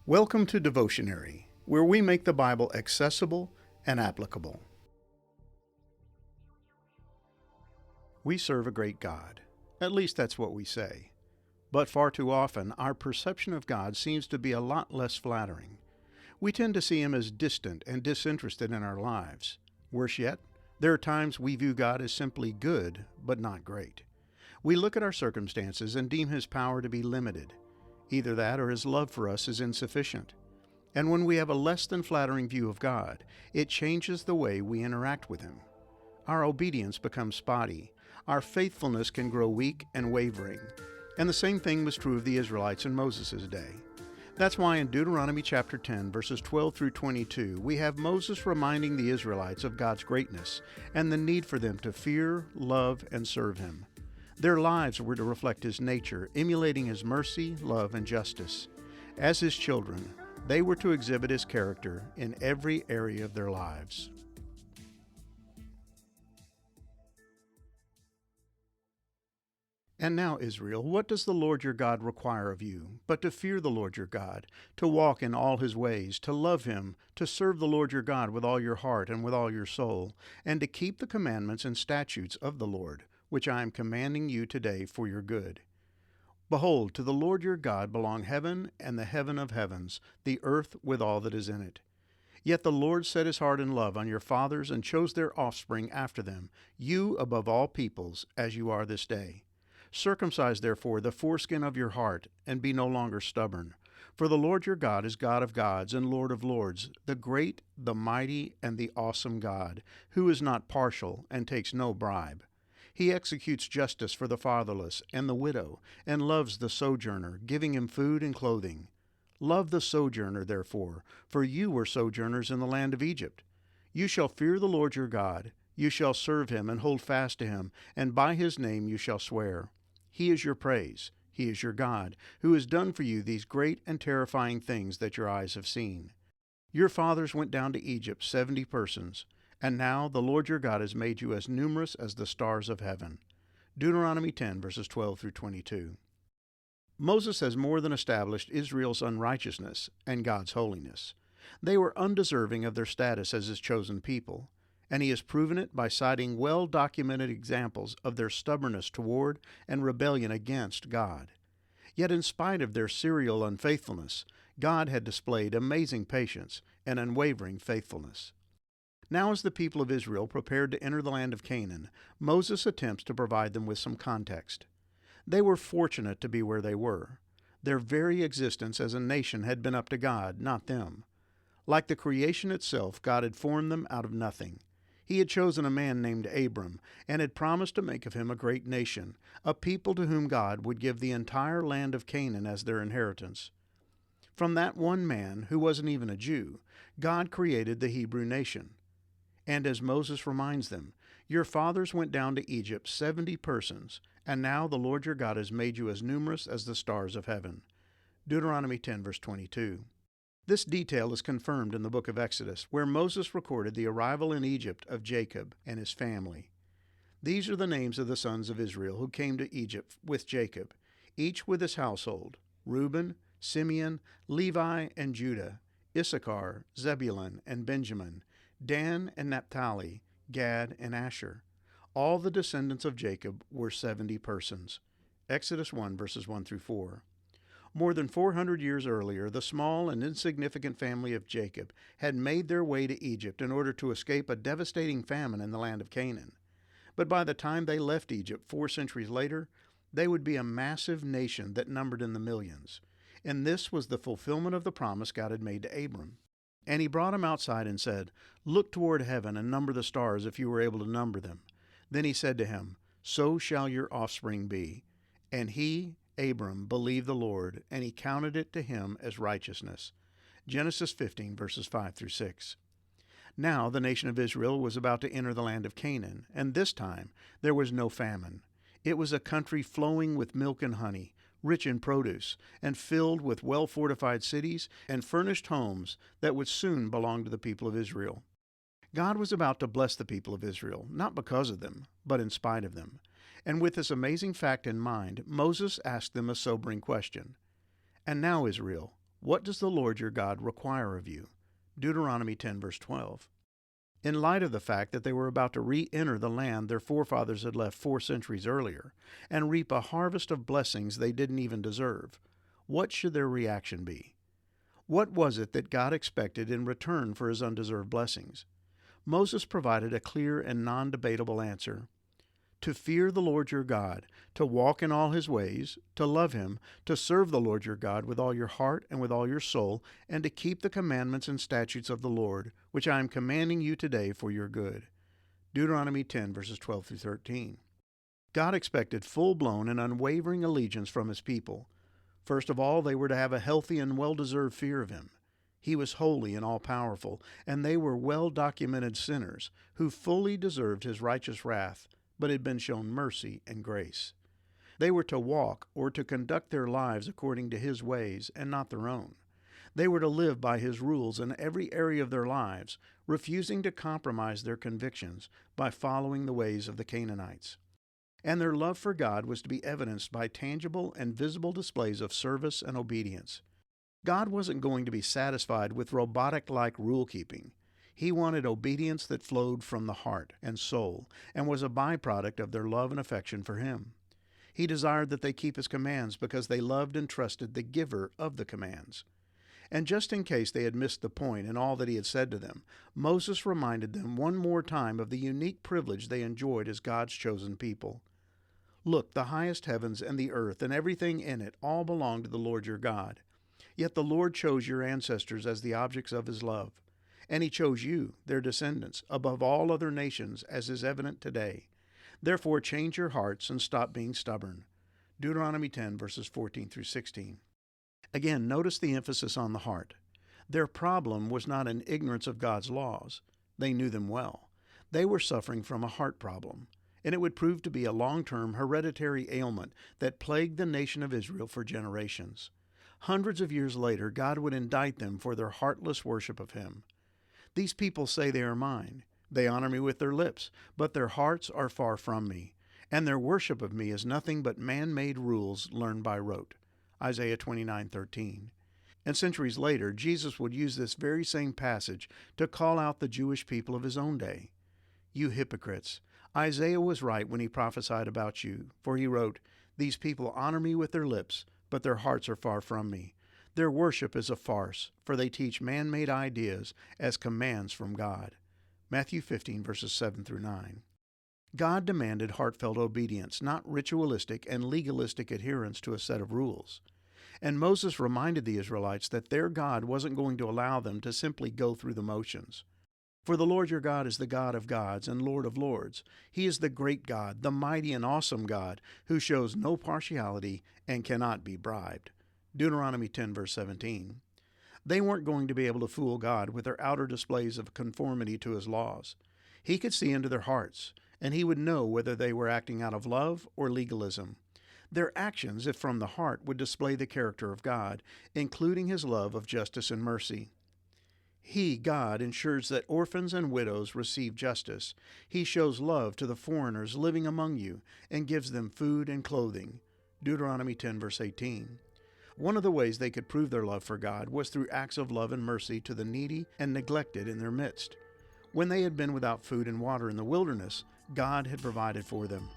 Welcome to Devotionary, where we make the Bible accessible and applicable. We serve a great God. At least that's what we say. But far too often, our perception of God seems to be a lot less flattering. We tend to see Him as distant and disinterested in our lives. Worse yet, there are times we view God as simply good, but not great. We look at our circumstances and deem His power to be limited. Either that or His love for us is insufficient. And when we have a less-than-flattering view of God, it changes the way we interact with Him. Our obedience becomes spotty. Our faithfulness can grow weak and wavering. And the same thing was true of the Israelites in Moses' day. That's why in Deuteronomy chapter 10, verses 12 through 22, we have Moses reminding the Israelites of God's greatness and the need for them to fear, love, and serve Him. Their lives were to reflect His nature, emulating His mercy, love, and justice. As His children, they were to exhibit His character in every area of their lives. And now, Israel, what does the Lord your God require of you, but to fear the Lord your God, to walk in all His ways, to love Him, to serve the Lord your God with all your heart and with all your soul, and to keep the commandments and statutes of the Lord, which I am commanding you today for your good. Behold, to the Lord your God belong heaven and the heaven of heavens, the earth with all that is in it. Yet the Lord set His heart in love on your fathers and chose their offspring after them, you above all peoples, as you are this day. Circumcise therefore the foreskin of your heart, and be no longer stubborn. For the Lord your God is God of gods and Lord of lords, the great, the mighty, and the awesome God, who is not partial and takes no bribe. He executes justice for the fatherless and the widow, and loves the sojourner, giving him food and clothing. Love the sojourner, therefore, for you were sojourners in the land of Egypt. You shall fear the Lord your God. You shall serve Him and hold fast to Him, and by His name you shall swear. He is your praise. He is your God, who has done for you these great and terrifying things that your eyes have seen. Your fathers went down to Egypt 70 persons, and now the Lord your God has made you as numerous as the stars of heaven. Deuteronomy 10, verses 12 through 22. Moses has more than established Israel's unrighteousness and God's holiness. They were undeserving of their status as His chosen people, and He has proven it by citing well-documented examples of their stubbornness toward and rebellion against God. Yet in spite of their serial unfaithfulness, God had displayed amazing patience and unwavering faithfulness. Now as the people of Israel prepared to enter the land of Canaan, Moses attempts to provide them with some context. They were fortunate to be where they were. Their very existence as a nation had been up to God, not them. Like the creation itself, God had formed them out of nothing. He had chosen a man named Abram and had promised to make of him a great nation, a people to whom God would give the entire land of Canaan as their inheritance. From that one man, who wasn't even a Jew, God created the Hebrew nation. And as Moses reminds them, your fathers went down to Egypt 70 persons, and now the Lord your God has made you as numerous as the stars of heaven. Deuteronomy 10, verse 22. This detail is confirmed in the book of Exodus, where Moses recorded the arrival in Egypt of Jacob and his family. These are the names of the sons of Israel who came to Egypt with Jacob, each with his household: Reuben, Simeon, Levi, and Judah, Issachar, Zebulun, and Benjamin, Dan and Naphtali, Gad and Asher. All the descendants of Jacob were 70 persons. Exodus 1, verses 1 through 4. More than 400 years earlier, the small and insignificant family of Jacob had made their way to Egypt in order to escape a devastating famine in the land of Canaan. But by the time they left Egypt 4 centuries later, they would be a massive nation that numbered in the millions. And this was the fulfillment of the promise God had made to Abram. And He brought him outside and said, "Look toward heaven and number the stars if you were able to number them." Then He said to him, "So shall your offspring be." And he, Abram, believed the Lord, and He counted it to him as righteousness. Genesis 15, verses 5 through 6. Now the nation of Israel was about to enter the land of Canaan, and this time there was no famine. It was a country flowing with milk and honey, rich in produce, and filled with well-fortified cities and furnished homes that would soon belong to the people of Israel. God was about to bless the people of Israel, not because of them, but in spite of them. And with this amazing fact in mind, Moses asked them a sobering question. "And now, Israel, What does the Lord your God require of you? Deuteronomy 10, verse 12. In light of the fact that they were about to re-enter the land their forefathers had left 4 centuries earlier and reap a harvest of blessings they didn't even deserve, what should their reaction be? What was it that God expected in return for his undeserved blessings? Moses provided a clear and non-debatable answer. To fear the Lord your God, to walk in all his ways, to love him, to serve the Lord your God with all your heart and with all your soul, and to keep the commandments and statutes of the Lord, which I am commanding you today for your good. Deuteronomy 10, verses 12 through 13. God expected full-blown and unwavering allegiance from his people. First of all, they were to have a healthy and well-deserved fear of him. He was holy and all-powerful, and they were well-documented sinners who fully deserved his righteous wrath, but had been shown mercy and grace. They were to walk or to conduct their lives according to his ways and not their own. They were to live by his rules in every area of their lives, refusing to compromise their convictions by following the ways of the Canaanites. And their love for God was to be evidenced by tangible and visible displays of service and obedience. God wasn't going to be satisfied with robotic-like rule-keeping. He wanted obedience that flowed from the heart and soul and was a byproduct of their love and affection for him. He desired that they keep his commands because they loved and trusted the giver of the commands. And just in case they had missed the point in all that he had said to them, Moses reminded them one more time of the unique privilege they enjoyed as God's chosen people. Look, the highest heavens and the earth and everything in it all belong to the Lord your God. Yet the Lord chose your ancestors as the objects of his love. And he chose you, their descendants, above all other nations, as is evident today. Therefore change your hearts and stop being stubborn. Deuteronomy 10, verses 14 through 16. Again, notice the emphasis on the heart. Their problem was not an ignorance of God's laws. They knew them well. They were suffering from a heart problem, and it would prove to be a long-term hereditary ailment that plagued the nation of Israel for generations. Hundreds of years later, God would indict them for their heartless worship of him. These people say they are mine. They honor me with their lips, but their hearts are far from me, and their worship of me is nothing but man-made rules learned by rote. Isaiah 29:13. And centuries later, Jesus would use this very same passage to call out the Jewish people of his own day. You hypocrites! Isaiah was right when he prophesied about you, for he wrote, These people honor me with their lips, but their hearts are far from me. Their worship is a farce, for they teach man-made ideas as commands from God. Matthew 15, verses 7 through 9. God demanded heartfelt obedience, not ritualistic and legalistic adherence to a set of rules. And Moses reminded the Israelites that their God wasn't going to allow them to simply go through the motions. For the Lord your God is the God of gods and Lord of lords. He is the great God, the mighty and awesome God, who shows no partiality and cannot be bribed. Deuteronomy 10, verse 17. They weren't going to be able to fool God with their outer displays of conformity to his laws. He could see into their hearts, and he would know whether they were acting out of love or legalism. Their actions, if from the heart, would display the character of God, including his love of justice and mercy. He, God, ensures that orphans and widows receive justice. He shows love to the foreigners living among you and gives them food and clothing. Deuteronomy 10, verse 18. One of the ways they could prove their love for God was through acts of love and mercy to the needy and neglected in their midst. When they had been without food and water in the wilderness, God had provided for them.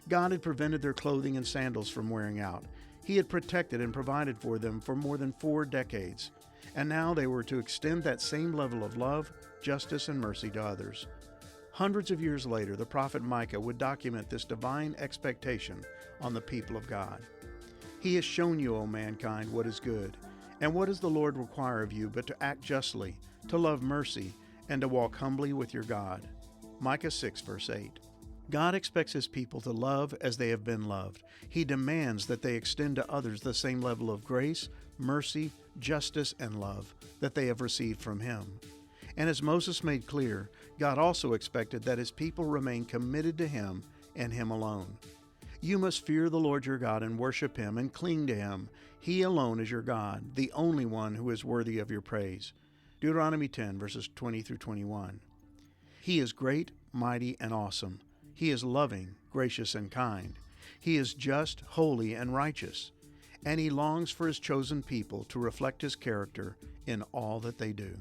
God had prevented their clothing and sandals from wearing out. He had protected and provided for them for more than 4 decades. And now they were to extend that same level of love, justice, and mercy to others. Hundreds of years later, the prophet Micah would document this divine expectation on the people of God. He has shown you, O mankind, what is good. And what does the Lord require of you but to act justly, to love mercy, and to walk humbly with your God? Micah 6, verse 8. God expects his people to love as they have been loved. He demands that they extend to others the same level of grace, mercy, justice, and love that they have received from him. And as Moses made clear, God also expected that his people remain committed to him and him alone. You must fear the Lord your God and worship him and cling to him. He alone is your God, the only one who is worthy of your praise. Deuteronomy 10, verses 20 through 21. He is great, mighty, and awesome. He is loving, gracious, and kind. He is just, holy, and righteous. and He longs for His chosen people to reflect His character in all that they do.